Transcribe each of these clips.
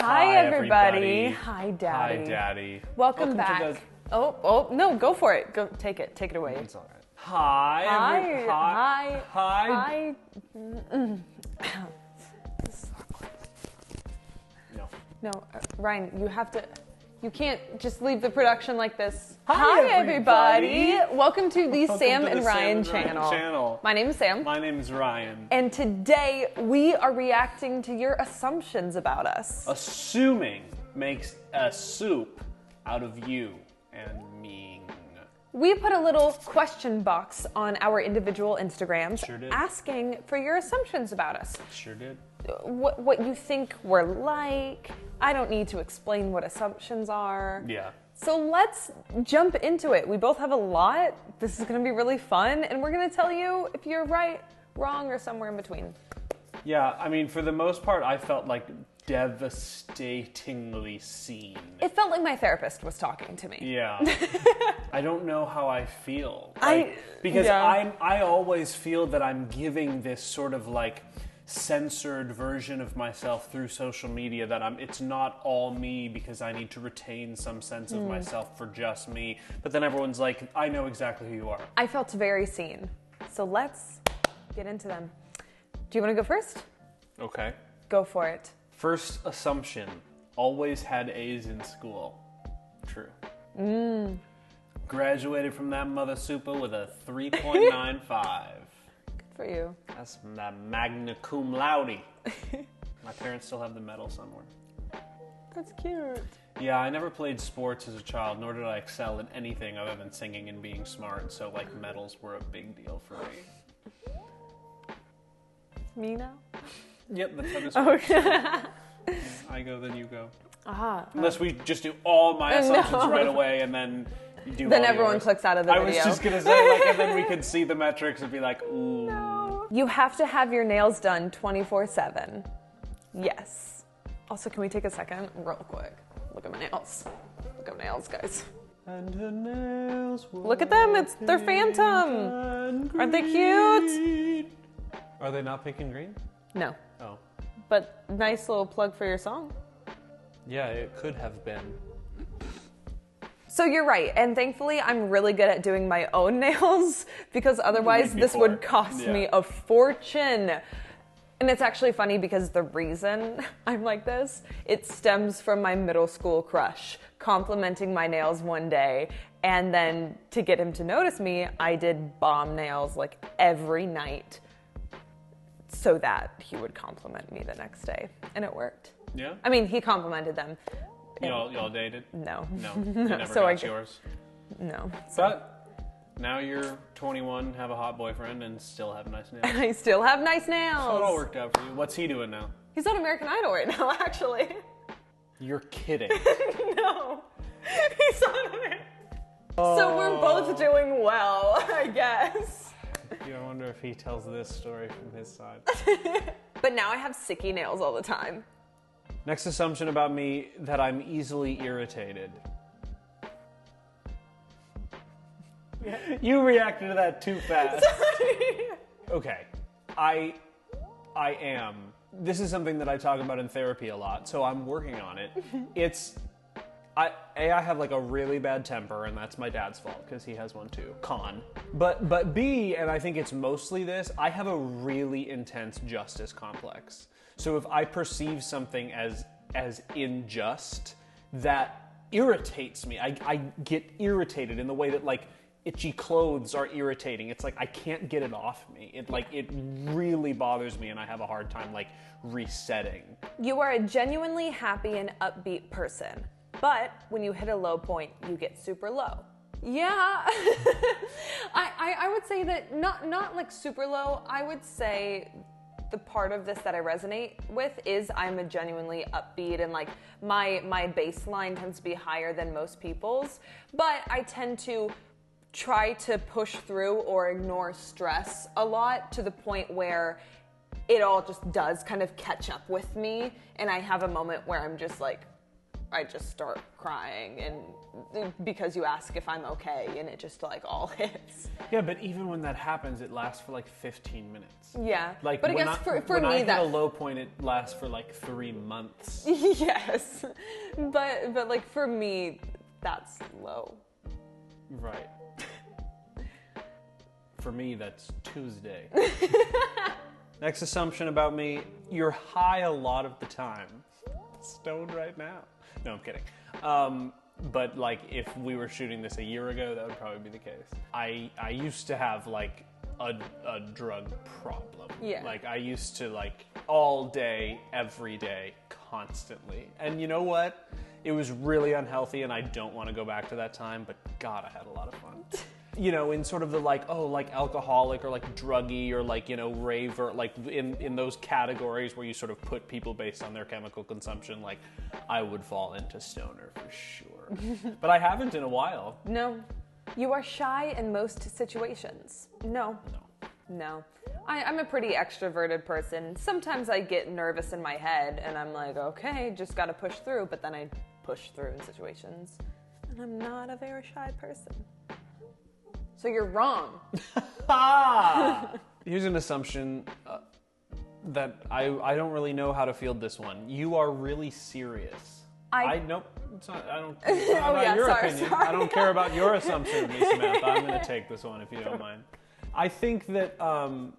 Hi, everybody. Hi, Daddy. Hi, Daddy. Welcome back. Oh, no, go for it. Go, take it away. It's all right. Hi. No, Ryan, you can't just leave the production like this. Hi, everybody. Welcome to the Sam and Ryan Sam and Ryan channel. My name is Sam. My name is Ryan. And today we are reacting to your assumptions about us. Assuming makes a soup out of you and me. We put a little question box on our individual Instagrams asking for your assumptions about us. Sure did. What you think we're like. I don't need to explain what assumptions are. Yeah. So let's jump into it. We both have a lot. This is going to be really fun, and we're going to tell you if you're right, wrong, or somewhere in between. Yeah, I mean, for the most part, I felt like devastatingly seen. It felt like my therapist was talking to me. Yeah. I don't know how I feel. I always feel that I'm giving this sort of like censored version of myself through social media, that it's not all me because I need to retain some sense of myself for just me. But then everyone's like, I know exactly who you are. I felt very seen. So let's get into them. Do you want to go first? Okay. Go for it. First assumption, always had A's in school. True. Graduated from that mother super with a 3.95. For you. That's that magna cum laude. My parents still have the medal somewhere. That's cute. Yeah, I never played sports as a child, nor did I excel in anything other than singing and being smart, so like medals were a big deal for me. Me now? Yep, that's how this works. I go, then you go. Unless we just do all my assumptions right away and then you do then all everyone yours. clicks out of the video. I was just going to say, like, and then we could see the metrics and be like, ooh. No. You have to have your nails done 24/7. Yes. Also, can we take a second real quick? Look at my nails. Look at my nails, guys. And her nails look at them. They're phantom. Aren't they cute? Are they not pink and green? No. Oh. But nice little plug for your song. Yeah, it could have been. So you're right, and thankfully I'm really good at doing my own nails because otherwise this would cost me a fortune. And it's actually funny because the reason I'm like this, it stems from my middle school crush complimenting my nails one day, and then to get him to notice me, I did bomb nails like every night so that he would compliment me the next day, and it worked. Yeah? I mean, he complimented them. Y'all dated? No. No. You never So got yours? No. But now you're 21, have a hot boyfriend, and still have nice nails. I still have nice nails. So it all worked out for you. What's he doing now? He's on American Idol right now, actually. You're kidding. No. He's on American Idol. So we're both doing well, I guess. I wonder if he tells this story from his side. But now I have sicky nails all the time. Next assumption about me, that I'm easily irritated. Yeah. You reacted to that too fast. Sorry. Okay. I am. This is something that I talk about in therapy a lot, so I'm working on it. I have like a really bad temper, and that's my dad's fault because he has one too. But B, and I think it's mostly this, I have a really intense justice complex. So if I perceive something as unjust, that irritates me. I get irritated in the way that like itchy clothes are irritating. It's like I can't get it off me. It really bothers me, and I have a hard time like resetting. You are a genuinely happy and upbeat person. But when you hit a low point, you get super low. Yeah, I would say that not like super low. I would say the part of this that I resonate with is I'm a genuinely upbeat, and like my baseline tends to be higher than most people's. But I tend to try to push through or ignore stress a lot to the point where it all just does kind of catch up with me, and I have a moment where I'm just like, I just start crying, and because you ask if I'm okay, and it just like all hits. Yeah, but even when that happens, it lasts for like 15 minutes. Yeah, Like, but I when guess for when me I hit that a low point, it lasts for like 3 months. yes, but like for me, that's low. Right. For me, that's Tuesday. Next assumption about me, you're high a lot of the time. Stoned right now. No, I'm kidding. But like, if we were shooting this a year ago, that would probably be the case. I used to have like a drug problem. Yeah. Like, I used to like all day, every day, constantly. And you know what? It was really unhealthy, and I don't want to go back to that time, but God, I had a lot of fun. You know, in sort of the like, oh, like alcoholic or like druggy or like, you know, raver, like in those categories where you sort of put people based on their chemical consumption, like I would fall into stoner for sure. But I haven't in a while. No. You are shy in most situations. No. I'm a pretty extroverted person. Sometimes I get nervous in my head and I'm like, okay, just gotta push through, but then I push through in situations. And I'm not a very shy person. So you're wrong. Here's an assumption that I don't really know how to field this one. You are really serious. Nope. It's not about your opinion. Sorry. I don't care about your assumption, Miss Samantha. I'm going to take this one if you don't mind. I think that I'm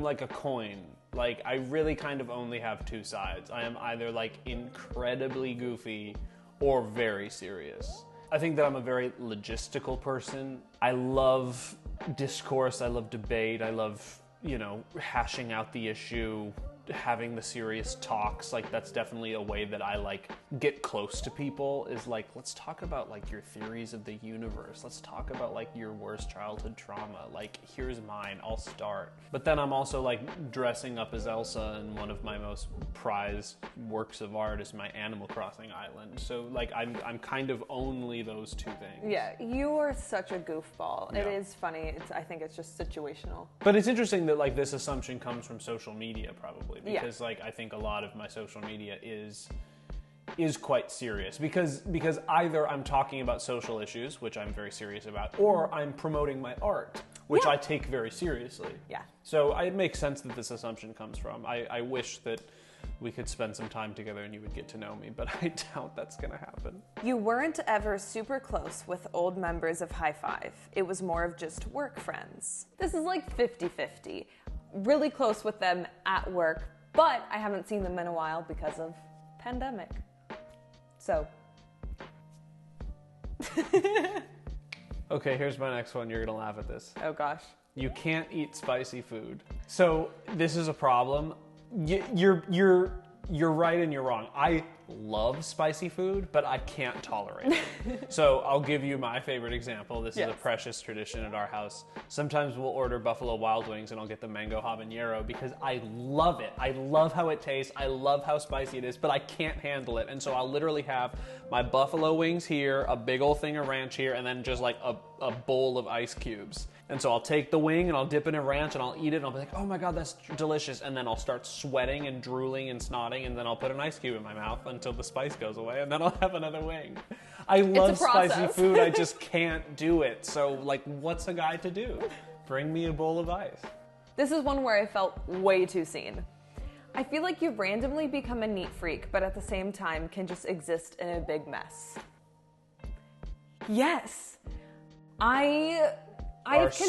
like a coin. Like, I really kind of only have two sides. I am either like incredibly goofy or very serious. I think that I'm a very logistical person. I love discourse, I love debate, I love, you know, hashing out the issue, having the serious talks. Like, that's definitely a way that I like get close to people, is like, let's talk about like your theories of the universe. Let's talk about like your worst childhood trauma. Like, here's mine, I'll start. But then I'm also like dressing up as Elsa, and one of my most prized works of art is my Animal Crossing island. So like I'm kind of only those two things. Yeah, you are such a goofball. Yeah. It is funny. I think it's just situational. But it's interesting that like this assumption comes from social media, probably, because like I think a lot of my social media is quite serious, because either I'm talking about social issues, which I'm very serious about, or I'm promoting my art, which I take very seriously. Yeah. So it makes sense that this assumption comes from. I wish that we could spend some time together and you would get to know me, but I doubt that's going to happen. You weren't ever super close with old members of High Five. It was more of just work friends. This is like 50-50. Really close with them at work, but I haven't seen them in a while because of pandemic. So. Okay, here's my next one. You're going to laugh at this. Oh gosh. You can't eat spicy food. So this is a problem. You're right and you're wrong. I love spicy food, but I can't tolerate it. So I'll give you my favorite example. This is a precious tradition at our house. Sometimes we'll order Buffalo Wild Wings and I'll get the mango habanero because I love it. I love how it tastes. I love how spicy it is, but I can't handle it. And so I'll literally have my buffalo wings here, a big old thing of ranch here, and then just like a bowl of ice cubes. And so I'll take the wing and I'll dip it in ranch and I'll eat it and I'll be like, oh my God, that's delicious. And then I'll start sweating and drooling and snotting, and then I'll put an ice cube in my mouth until the spice goes away, and then I'll have another wing. I love spicy food, I just can't do it. So like, what's a guy to do? Bring me a bowl of ice. This is one where I felt way too seen. I feel like you randomly become a neat freak, but at the same time can just exist in a big mess. Yes.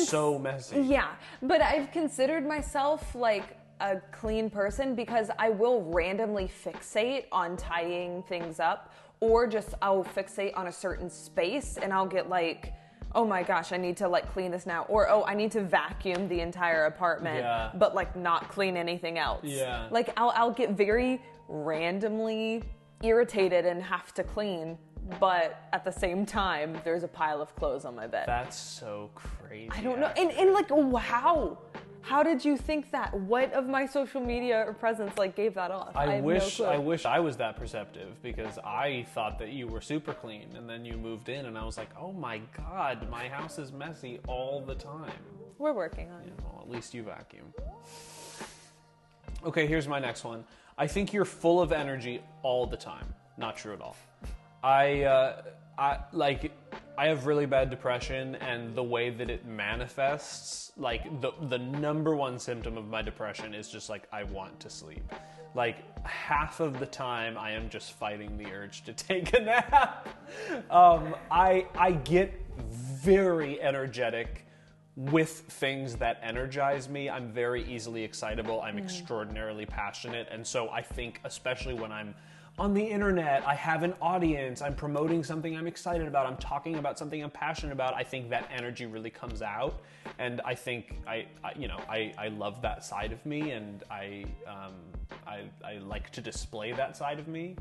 So messy. Yeah, but I've considered myself like a clean person because I will randomly fixate on tidying things up, or just I'll fixate on a certain space and I'll get like, oh my gosh, I need to like clean this now, or oh, I need to vacuum the entire apartment, but like not clean anything else. Yeah. Like I'll get very randomly irritated and have to clean. But at the same time, there's a pile of clothes on my bed. That's so crazy. I don't know. And like, wow. How did you think that? What of my social media or presence like gave that off? I wish I was that perceptive, because I thought that you were super clean, and then you moved in and I was like, oh my God, my house is messy all the time. We're working on it. Well, at least you vacuum. Okay, here's my next one. I think you're full of energy all the time. Not true at all. I have really bad depression, and the way that it manifests, like the number one symptom of my depression is just like I want to sleep. Like half of the time I am just fighting the urge to take a nap. I get very energetic with things that energize me. I'm very easily excitable. I'm extraordinarily passionate. And so I think, especially when I'm on the internet, I have an audience, I'm promoting something I'm excited about, I'm talking about something I'm passionate about, I think that energy really comes out. And I think I love that side of me, and I like to display that side of me.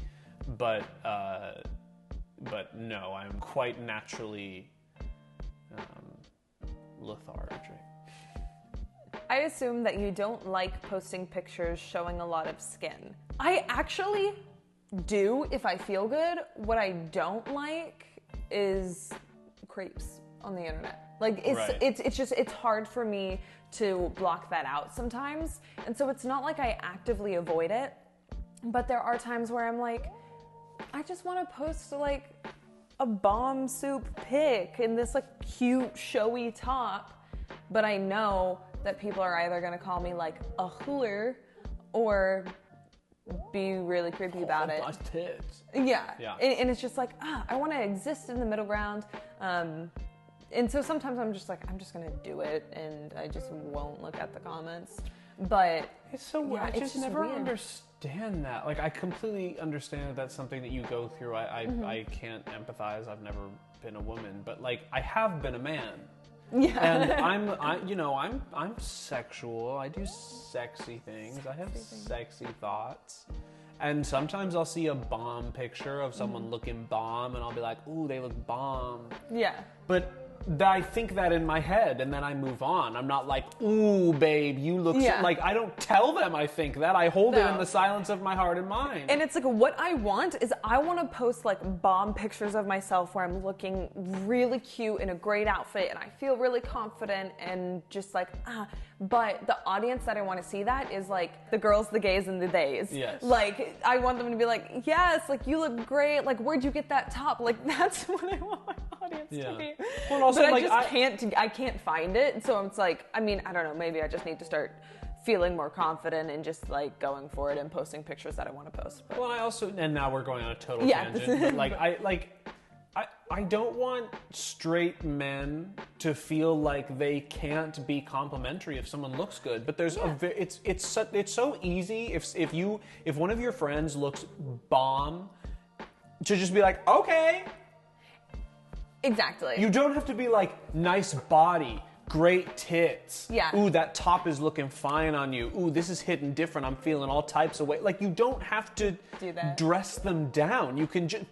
But no, I'm quite naturally lethargic. I assume that you don't like posting pictures showing a lot of skin. I actually do if I feel good. What I don't like is creeps on the internet. Like it's hard for me to block that out sometimes. And so it's not like I actively avoid it, but there are times where I'm like, I just want to post like a bomb soup pic in this like cute showy top, but I know that people are either going to call me like a hooler or be really creepy about it. Tits. Yeah. And it's just like, I want to exist in the middle ground. And so sometimes I'm just like, I'm just going to do it, and I just won't look at the comments. But it's so weird. I just never understand that. Like, I completely understand that that's something that you go through. I can't empathize. I've never been a woman, but like, I have been a man. Yeah. And I'm sexual. I do sexy things. I have sexy thoughts. And sometimes I'll see a bomb picture of someone looking bomb, and I'll be like, ooh, they look bomb. Yeah. But I think that in my head, and then I move on. I'm not like, ooh, babe, you look so... Like, I don't tell them I think that. I hold it in the silence of my heart and mind. And it's like, what I want is I want to post like bomb pictures of myself where I'm looking really cute in a great outfit, and I feel really confident and just like, But the audience that I want to see that is like the girls, the gays, and the theys. Yes. Like, I want them to be like, yes, like, you look great. Like, where'd you get that top? Like, that's what I want my audience to be. Well, also, but like, I can't find it. So it's like, I mean, I don't know. Maybe I just need to start feeling more confident and just like going for it and posting pictures that I want to post. But. Well, I also, and now we're going on a total tangent. But I don't want straight men to feel like they can't be complimentary if someone looks good. But there's it's so easy if one of your friends looks bomb to just be like, okay. Exactly. You don't have to be like, nice body, great tits. Yeah. Ooh, that top is looking fine on you. Ooh, this is hitting different. I'm feeling all types of ways. Like, you don't have to dress them down. You can just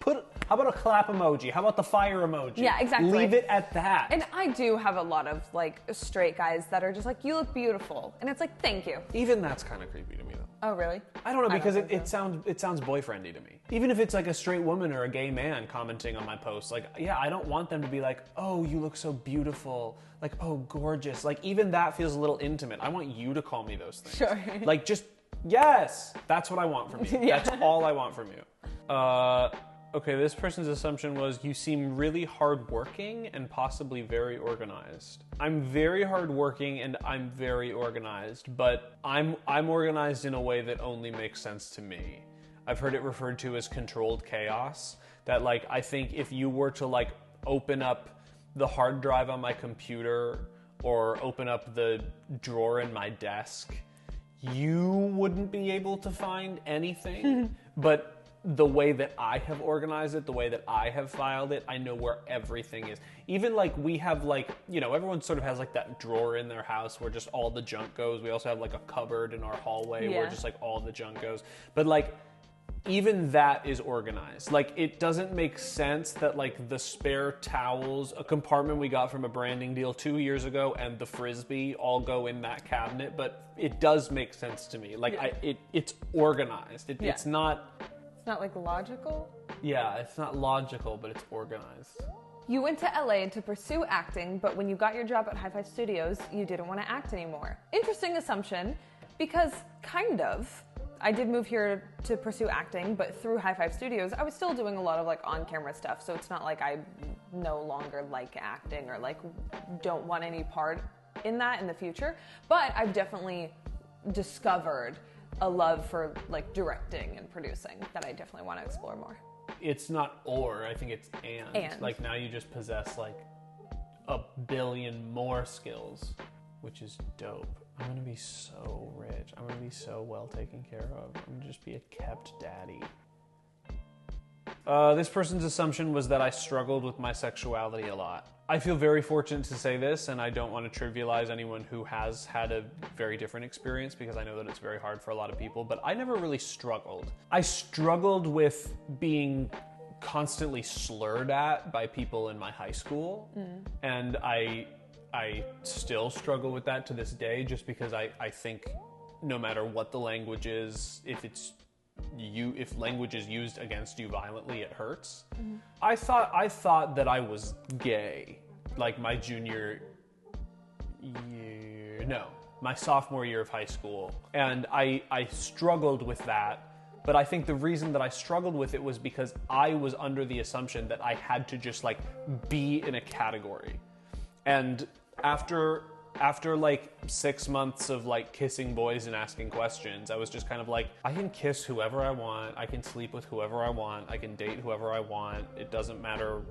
how about a clap emoji? How about the fire emoji? Yeah, exactly. Leave it at that. And I do have a lot of like straight guys that are just like, you look beautiful. And it's like, thank you. Even that's kind of creepy to me though. Oh, really? I don't know, because it sounds boyfriendy to me. Even if it's like a straight woman or a gay man commenting on my post, like, yeah, I don't want them to be like, oh, you look so beautiful, like, oh, gorgeous. Like, even that feels a little intimate. I want you to call me those things. Sure. Like, just, yes, that's what I want from you. Yeah. That's all I want from you. Okay, this person's assumption was, you seem really hardworking and possibly very organized. I'm very hardworking and I'm very organized, but I'm organized in a way that only makes sense to me. I've heard it referred to as controlled chaos, that like, I think if you were to like open up the hard drive on my computer or open up the drawer in my desk, you wouldn't be able to find anything. But the way that I have organized it, the way that I have filed it, I know where everything is. Even like, we have like, you know, everyone sort of has like that drawer in their house where just all the junk goes. We also have like a cupboard in our hallway where just like all the junk goes. But like, even that is organized. Like, it doesn't make sense that like the spare towels, a compartment we got from a branding deal 2 years ago, and the Frisbee all go in that cabinet, but it does make sense to me. Like, it's organized. It's not... It's not like logical? Yeah, it's not logical, but it's organized. You went to LA to pursue acting, but when you got your job at Hi Fi Studios, you didn't want to act anymore. Interesting assumption, because kind of. I did move here to pursue acting, but through High Five Studios, I was still doing a lot of like on-camera stuff. So it's not like I no longer like acting or like don't want any part in that in the future. But I've definitely discovered a love for like directing and producing that I definitely want to explore more. It's not or, I think it's and. Like now you just possess like a billion more skills, which is dope. I'm gonna be so rich. I'm gonna be so well taken care of. I'm gonna just be a kept daddy. This person's assumption was that I struggled with my sexuality a lot. I feel very fortunate to say this, and I don't want to trivialize anyone who has had a very different experience because I know that it's very hard for a lot of people, but I never really struggled. I struggled with being constantly slurred at by people in my high school, and I still struggle with that to this day just because I think no matter what the language is, if language is used against you violently, it hurts. I thought that I was gay, like my my sophomore year of high school. And I struggled with that, but I think the reason that I struggled with it was because I was under the assumption that I had to just like be in a category. And after like 6 months of like kissing boys and asking questions, I was just kind of like, I can kiss whoever I want, I can sleep with whoever I want, I can date whoever I want. It doesn't matter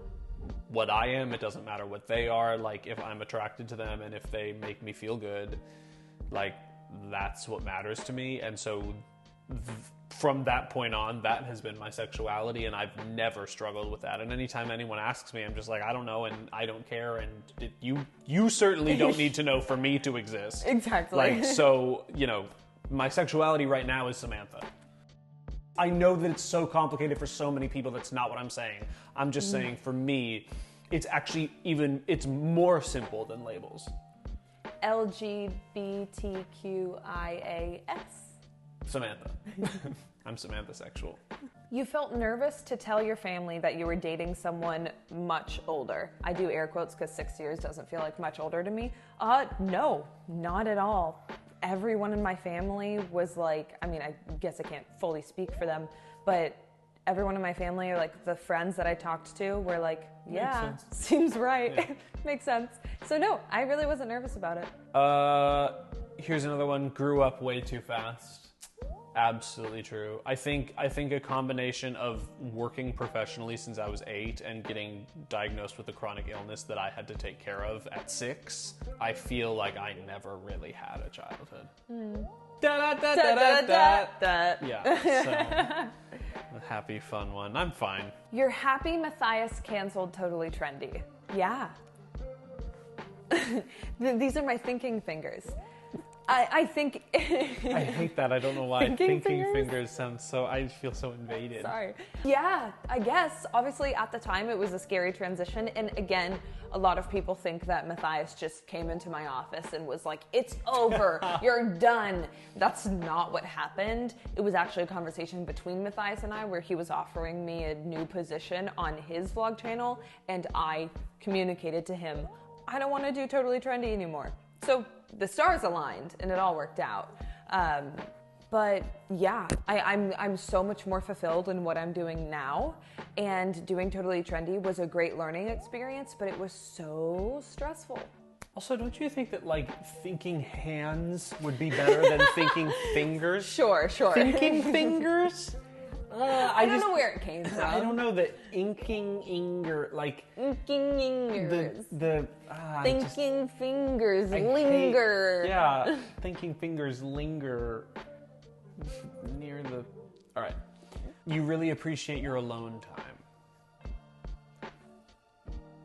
what I am, it doesn't matter what they are. Like if I'm attracted to them and if they make me feel good, like that's what matters to me. And so from that point on, that has been my sexuality, and I've never struggled with that. And anytime anyone asks me, I'm just like, I don't know, and I don't care, and you certainly don't need to know for me to exist. Exactly. Like, so, my sexuality right now is Samantha. I know that it's so complicated for so many people. That's not what I'm saying. I'm just saying, for me, it's actually it's more simple than labels. LGBTQIAS. Samantha. I'm Samantha sexual. You felt nervous to tell your family that you were dating someone much older. I do air quotes because 6 years doesn't feel like much older to me. No, not at all. Everyone in my family was like, I mean, I guess I can't fully speak for them, but everyone in my family, or like the friends that I talked to, were like, yeah, seems right. Yeah. Makes sense. So no, I really wasn't nervous about it. Here's another one. Grew up way too fast. Absolutely true. I think a combination of working professionally since I was 8 and getting diagnosed with a chronic illness that I had to take care of at 6, I feel like I never really had a childhood. Yeah, so a happy, fun one. I'm fine. You're happy Matthias canceled Totally Trendy. Yeah. These are my thinking fingers. I think... I hate that. I don't know why. Thinking fingers sounds so... I feel so invaded. Sorry. Yeah, I guess. Obviously, at the time, it was a scary transition. And again, a lot of people think that Matthias just came into my office and was like, it's over. You're done. That's not what happened. It was actually a conversation between Matthias and I where he was offering me a new position on his vlog channel. And I communicated to him, I don't want to do Totally Trendy anymore. So the stars aligned and it all worked out. But yeah, I'm so much more fulfilled in what I'm doing now, and doing Totally Trendy was a great learning experience, but it was so stressful. Also, don't you think that like thinking hands would be better than thinking fingers? Sure. Thinking fingers? I don't know where it came from. I don't know, the inking-inger, like... Inking-ingers. Thinking fingers linger. Yeah, thinking fingers linger near the... All right. You really appreciate your alone time.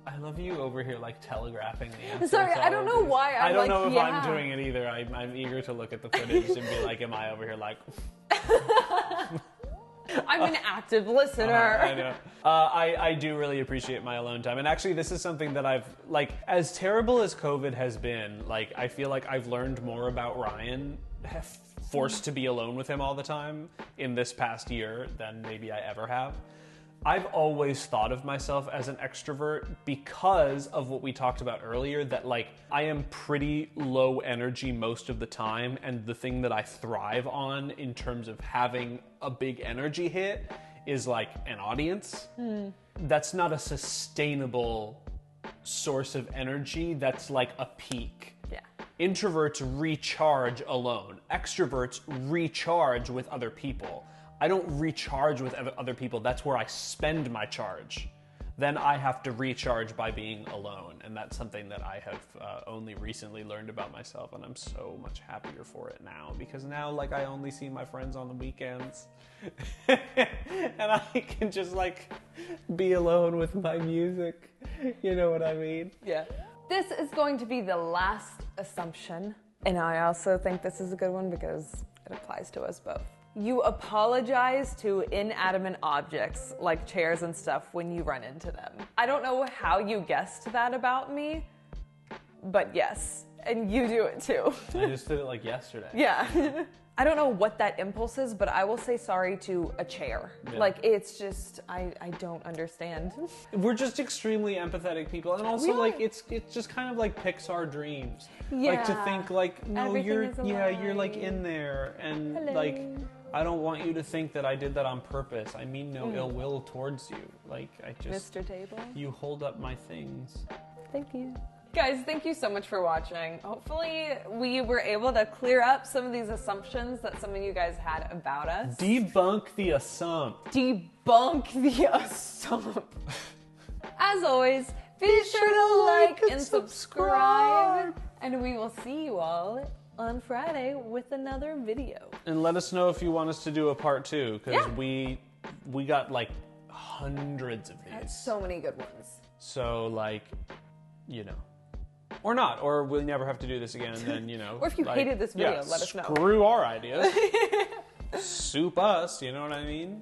I love you over here, like, telegraphing the answer. Sorry, I don't know why. I don't know if I'm doing it either. I'm eager to look at the footage and be like, am I over here like... I'm an active listener. I know. I do really appreciate my alone time. And actually, this is something that I've, like, as terrible as COVID has been, like, I feel like I've learned more about Ryan, forced to be alone with him all the time in this past year than maybe I ever have. I've always thought of myself as an extrovert because of what we talked about earlier, that like I am pretty low energy most of the time, and the thing that I thrive on in terms of having a big energy hit is like an audience. That's not a sustainable source of energy. That's like a peak. Yeah. Introverts recharge alone. Extroverts recharge with other people. I don't recharge with other people. That's where I spend my charge. Then I have to recharge by being alone. And that's something that I have only recently learned about myself. And I'm so much happier for it now. Because now, like, I only see my friends on the weekends. And I can just, like, be alone with my music. You know what I mean? Yeah. This is going to be the last assumption. And I also think this is a good one because it applies to us both. You apologize to inanimate objects like chairs and stuff when you run into them. I don't know how you guessed that about me, but yes, and you do it too. I just did it like yesterday. Yeah. I don't know what that impulse is, but I will say sorry to a chair. Yeah. Like, it's just, I don't understand. We're just extremely empathetic people, and also like it's just kind of like Pixar dreams. Yeah. Like to think like, no, you're like in there, and hello. Like, I don't want you to think that I did that on purpose. I mean no ill will towards you. Like, I just... Mr. Table? You hold up my things. Thank you. Guys, thank you so much for watching. Hopefully we were able to clear up some of these assumptions that some of you guys had about us. Debunk the assump. Debunk the assump. As always, be sure to like and subscribe. And we will see you all on Friday with another video. And let us know if you want us to do a part 2, because we got like hundreds of these. That's so many good ones. So like, you know, or not, or we'll never have to do this again, and then, you know. Or if you hated this video, let us know. Screw our ideas. Soup us, you know what I mean?